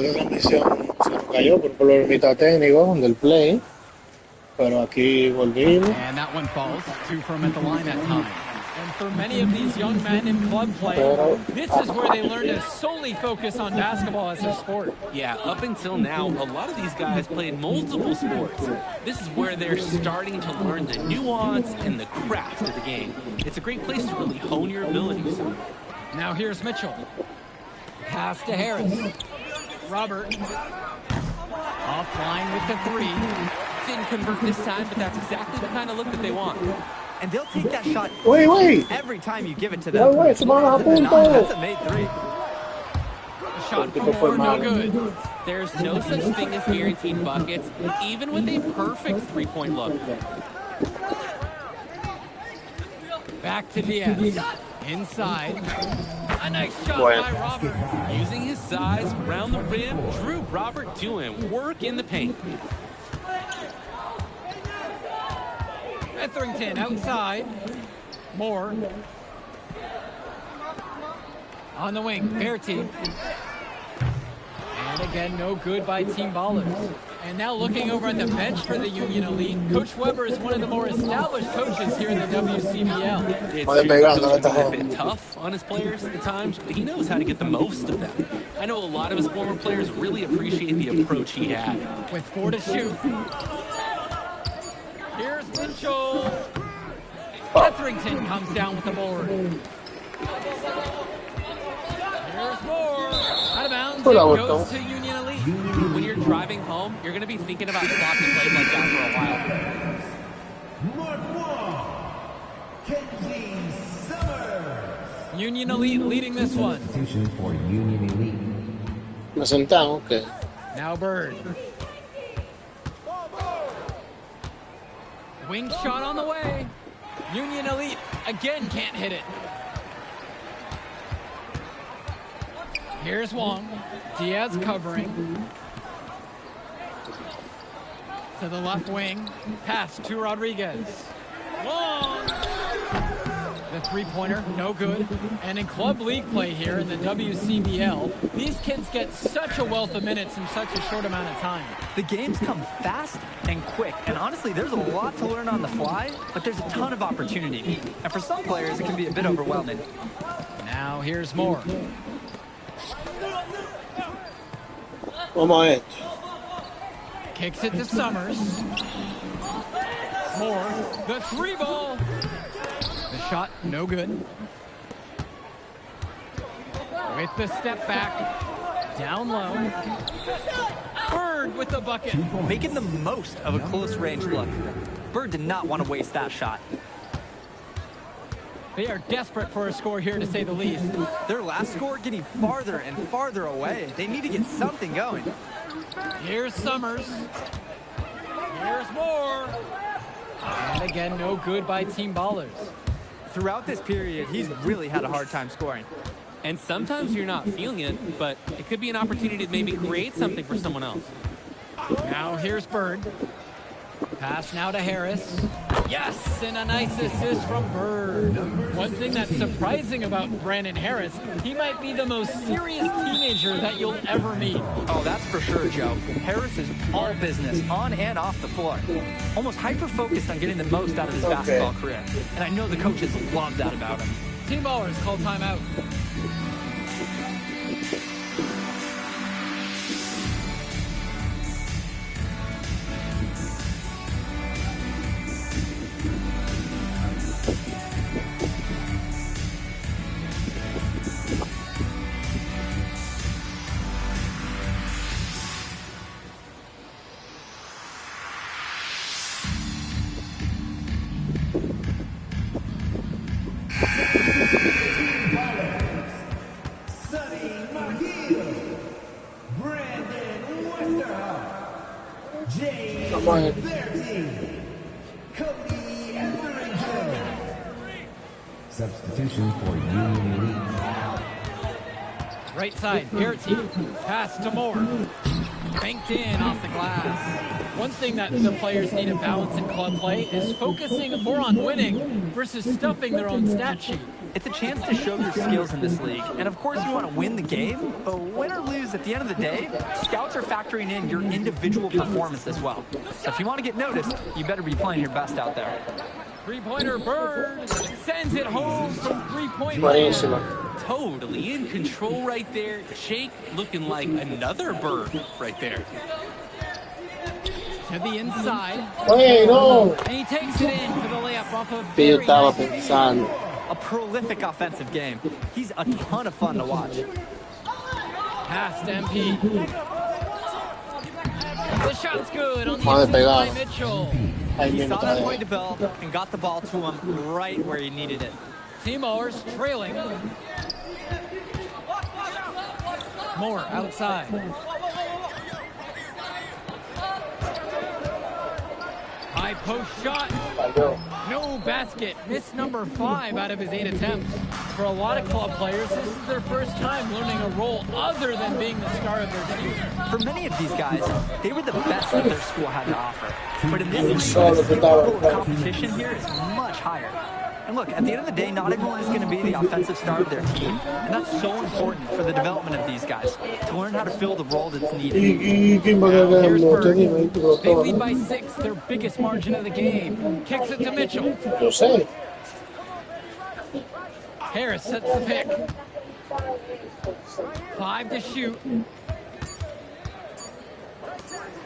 la transmisión se nos cayó por problemita técnico del play, pero aquí volvimos. And that one falls. 2 from at the line that time. And for many of these young men in club play, this is where they learn to solely focus on basketball as a sport. Yeah, up until now, a lot of these guys played multiple sports. This is where they're starting to learn the nuance and the craft of the game. It's a great place to really hone your abilities. Now here's Mitchell. Pass to Harris. Robert. Offline with the 3. Didn't convert this time, but that's exactly the kind of look that they want. And they'll take that shot every time you give it to them. That's a made 3. Shot for more, no good. There's no such thing as guaranteed buckets, even with a perfect three-point look. Back to Diaz. Inside. A nice shot by Robert. Using his size around the rim, drew Robert to him. Work in the paint. Etherington outside. Moore. On the wing, Berti. And again, no good by Team Ballers. And now looking over at the bench for the Union Elite, Coach Weber is one of the more established coaches here in the WCBL. It's a bit tough on his players at times, but he knows how to get the most of them. I know a lot of his former players really appreciate the approach he had. With 4 to shoot. Here's Mitchell. Etherington comes down with the board. Here's Moore. Out of bounds. It goes to Union Elite. When you're driving home, you're going to be thinking about stopping plays like that for a while. Union Elite leading this one. For Union Elite. Nos sentamos, okay. Now Bird. Wing shot on the way. Union Elite again can't hit it. Here's Wong. Diaz covering. To the left wing. Pass to Rodriguez. Wong. The three-pointer, no good. And in club league play here in the WCBL, these kids get such a wealth of minutes in such a short amount of time. The games come fast and quick, and honestly, there's a lot to learn on the fly, but there's a ton of opportunity. And for some players, it can be a bit overwhelming. Now here's Moore. Vamos a esto. Kicks it to Summers. Moore, the 3-ball. The shot, no good. With the step back, down low. Bird with the bucket. Making the most of a close-range look. Bird did not want to waste that shot. They are desperate for a score here, to say the least. Their last score getting farther and farther away. They need to get something going. Here's Summers. Here's Moore. And again, no good by Team Ballers. Throughout this period, he's really had a hard time scoring. And sometimes you're not feeling it, but it could be an opportunity to maybe create something for someone else. Now here's Bird. Pass now to Harris. Yes, and a nice assist from Bird. One thing that's surprising about Brandon Harris, he might be the most serious teenager that you'll ever meet. Oh, that's for sure, Joe. Harris is all business, on and off the floor. Almost hyper-focused on getting the most out of his basketball career. And I know the coaches love that about him. Team Ballers call timeout. Substitution for Union Elite. Right side, Berti. Pass to Moore. Banked in off the glass. One thing that the players need to balance in club play is focusing more on winning versus stuffing their own stat sheet. It's a chance to show your skills in this league. And of course you want to win the game, but win or lose at the end of the day, scouts are factoring in your individual performance as well. So if you want to get noticed, you better be playing your best out there. Three-pointer Bird sends it home from three-point Buenísimo. land. Totally in control right there. Jake looking like another Bird right there. To the inside. Oye, no. And he takes it in for the layup off of Que yo very estaba nice. pensando. A prolific offensive game. He's a ton of fun to watch. Past MP. The shot's good on the Vale, inside by pegado. Mitchell. Ahí He mismo saw otra that play vez. develop and got the ball to him right where he needed it. Timors trailing. Moore outside. High post shot. Falló. No basket. Missed number 5 out of his 8 attempts. For a lot of club players, this is their first time learning a role other than being the star of their team. For many of these guys, they were the best that their school had to offer. But in this league, Solo the que estaba level of competition here is much higher. And look, at the end of the day, not everyone is going to be the offensive star of their team. And that's so important for the development of these guys, to learn how to fill the role that's needed. ¿Y quién va a ganar? Here's No te Bird. digo, ahí te lo They tomo, lead ¿no? by 6, their biggest margin of the game. Kicks it to Mitchell. Yo sé. Harris sets the pick. 5 to shoot.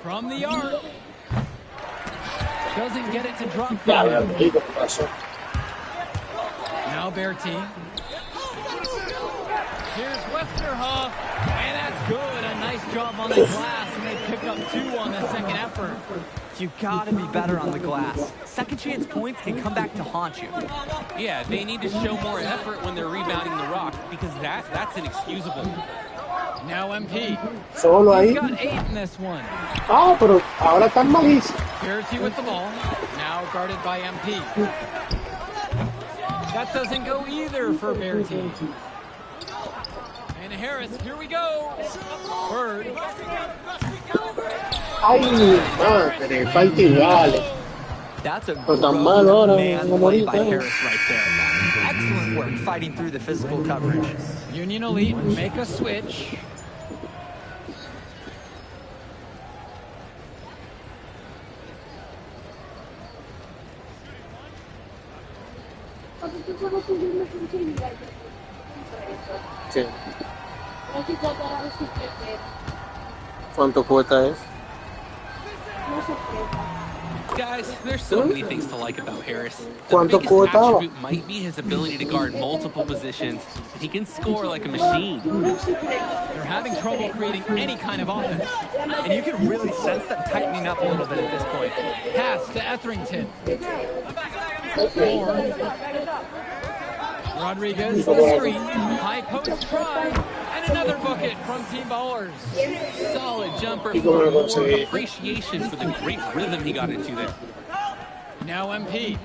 From the arc. Doesn't get it to drop. Ya, me rico, ¿qué pasó? Now Bertie. Here's Westerhoff. And that's good. A nice job on the glass. And they pick up 2 on the second effort. You gotta be better on the glass. Second chance points can come back to haunt you. Yeah, they need to show more effort when they're rebounding the rock because that's inexcusable. Now MP. Solo ahí. He's got 8 in this one. Ah, pero ahora están malísimos. Bertie with the ball. Now guarded by MP. That doesn't go either for Bertie. And Harris, here we go. Bird. Ay, mi madre, falta igual. That's a Pero tan mal ahora, man como play by ahorita. Harris right there. Excellent work fighting through the physical coverage. Union Elite make a switch. Sí. ¿Cuánto cuesta eso? Guys, there's so many things to like about Harris. The ¿Cuánto biggest costaba? attribute might be his ability to guard multiple positions. He can score like a machine. They're having trouble creating any kind of offense. And you can really sense them tightening up a little bit at this point. Pass to Etherington. Moore. Rodriguez, the screen. High post try. And another bucket from Team Ballers. Solid jumper Y cómo for lo more conseguí. appreciation for the great rhythm he got into there. Now MP.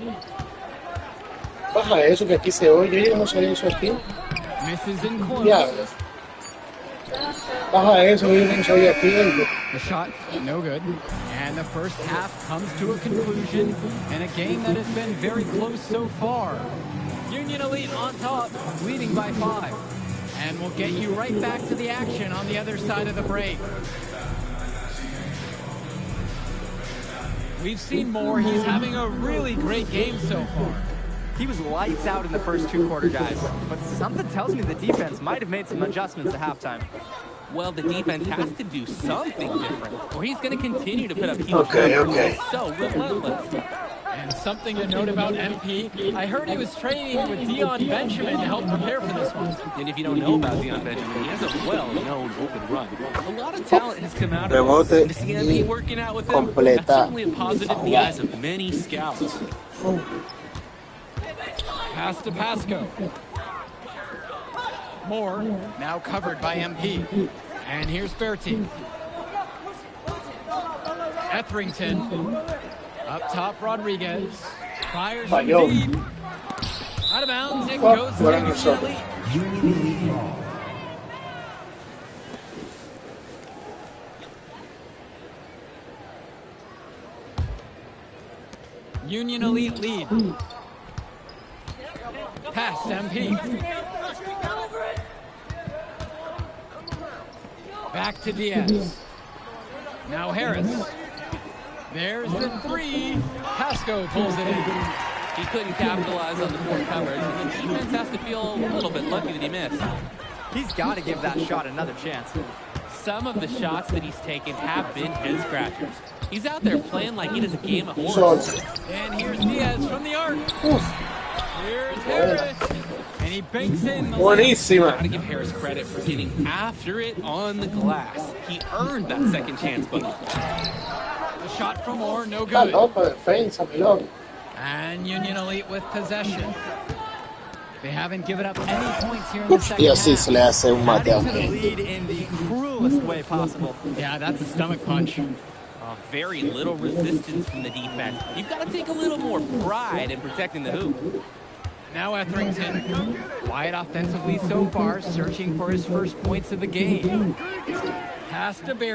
Baja eso que aquí se oye. Yo no sabía eso aquí. Misses in close. Diablos. Baja eso, yo no sabía aquí. The shot, no good. And the first half comes to a conclusion in a game that has been very close so far. Union Elite on top, leading by 5. And we'll get you right back to the action on the other side of the break. We've seen Moore. He's having a really great game so far. He was lights out in the first 2 quarter, guys. But something tells me the defense might have made some adjustments at halftime. Well, the defense has to do something different, or he's going to continue to put up huge Okay, numbers. okay. He's so relentless. And something to note about MP, I heard he was training with Dion Benjamin to help prepare for this one. And if you don't know about Deion Benjamin, he has a well-known open run. A lot of talent has come out of Rebote this. And to see MP working out with him, completa. that's certainly a positive in the eyes of many scouts. Pass to Pasco. Moore, now covered by MP. And here's Bertie. Etherington. Up top, Rodriguez. Fires from Falló. deep. Out of bounds, it Oh, goes to fuera Union nosotros. Elite. Union Elite Ball. Union Elite lead. Pass MP. Back to Diaz. Now Harris. There's the three. Pasco pulls it in. He couldn't capitalize on the poor coverage, and the defense has to feel a little bit lucky that he missed. He's got to give that shot another chance. Some of the shots that he's taken have been head scratchers. He's out there playing like it is a game of horse. And here's Diaz from the arc. Here's Harris. And he banks in. Buenísima. Gotta give Harris credit for getting after it on the glass. He earned that second chance, buddy. The shot from Moore, no Está good. loco, defensa, mi loco. And Union Elite with possession. They haven't given up any points here in the second Y half. así se le hace un mate a Adding to the un lead in the cruelest way possible. Yeah, that's a stomach punch. Very little resistance from the defense. You've got to take a little more pride in protecting the hoop. Now Etherington, quiet offensively so far, searching for his first points of the game. Pass to Bear.